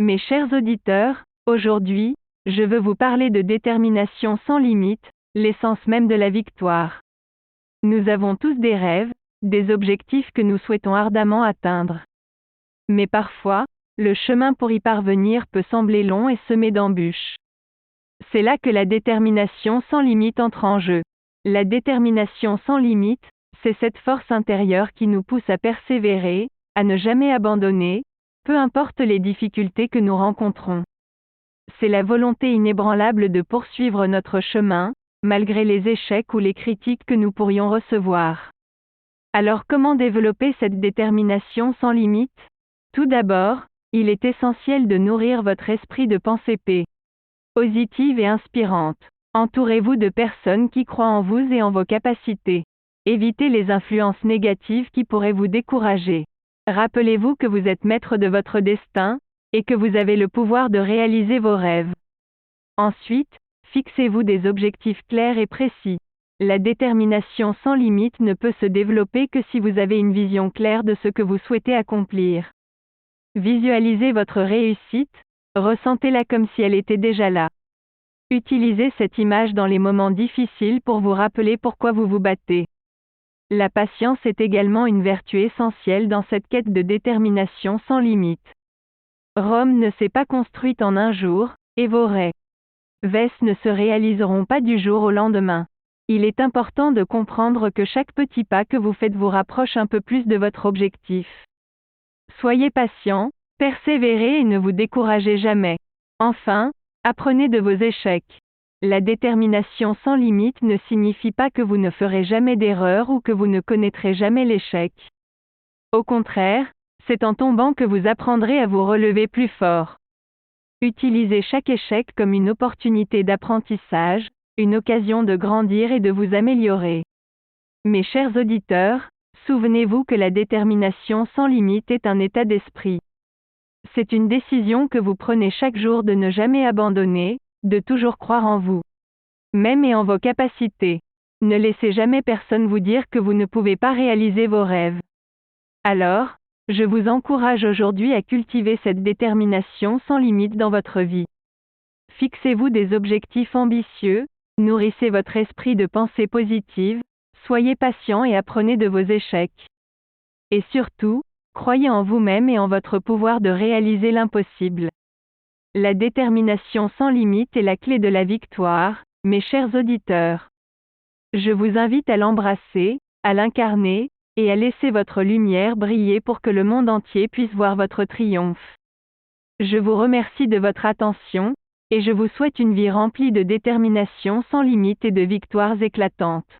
Mes chers auditeurs, aujourd'hui, je veux vous parler de détermination sans limite, l'essence même de la victoire. Nous avons tous des rêves, des objectifs que nous souhaitons ardemment atteindre. Mais parfois, le chemin pour y parvenir peut sembler long et semé d'embûches. C'est là que la détermination sans limite entre en jeu. La détermination sans limite, c'est cette force intérieure qui nous pousse à persévérer, à ne jamais abandonner, peu importe les difficultés que nous rencontrons. C'est la volonté inébranlable de poursuivre notre chemin, malgré les échecs ou les critiques que nous pourrions recevoir. Alors comment développer cette détermination sans limite? Tout d'abord, il est essentiel de nourrir votre esprit de pensée positive et inspirante. Entourez-vous de personnes qui croient en vous et en vos capacités. Évitez les influences négatives qui pourraient vous décourager. Rappelez-vous que vous êtes maître de votre destin, et que vous avez le pouvoir de réaliser vos rêves. Ensuite, fixez-vous des objectifs clairs et précis. La détermination sans limite ne peut se développer que si vous avez une vision claire de ce que vous souhaitez accomplir. Visualisez votre réussite, ressentez-la comme si elle était déjà là. Utilisez cette image dans les moments difficiles pour vous rappeler pourquoi vous vous battez. La patience est également une vertu essentielle dans cette quête de détermination sans limite. Rome ne s'est pas construite en un jour, et vos rêves ne se réaliseront pas du jour au lendemain. Il est important de comprendre que chaque petit pas que vous faites vous rapproche un peu plus de votre objectif. Soyez patient, persévérez et ne vous découragez jamais. Enfin, apprenez de vos échecs. La détermination sans limite ne signifie pas que vous ne ferez jamais d'erreur ou que vous ne connaîtrez jamais l'échec. Au contraire, c'est en tombant que vous apprendrez à vous relever plus fort. Utilisez chaque échec comme une opportunité d'apprentissage, une occasion de grandir et de vous améliorer. Mes chers auditeurs, souvenez-vous que la détermination sans limite est un état d'esprit. C'est une décision que vous prenez chaque jour de ne jamais abandonner, de toujours croire en vous. Même et en vos capacités. Ne laissez jamais personne vous dire que vous ne pouvez pas réaliser vos rêves. Alors, je vous encourage aujourd'hui à cultiver cette détermination sans limite dans votre vie. Fixez-vous des objectifs ambitieux, nourrissez votre esprit de pensée positive, soyez patient et apprenez de vos échecs. Et surtout, croyez en vous-même et en votre pouvoir de réaliser l'impossible. La détermination sans limite est la clé de la victoire, mes chers auditeurs. Je vous invite à l'embrasser, à l'incarner, et à laisser votre lumière briller pour que le monde entier puisse voir votre triomphe. Je vous remercie de votre attention, et je vous souhaite une vie remplie de détermination sans limite et de victoires éclatantes.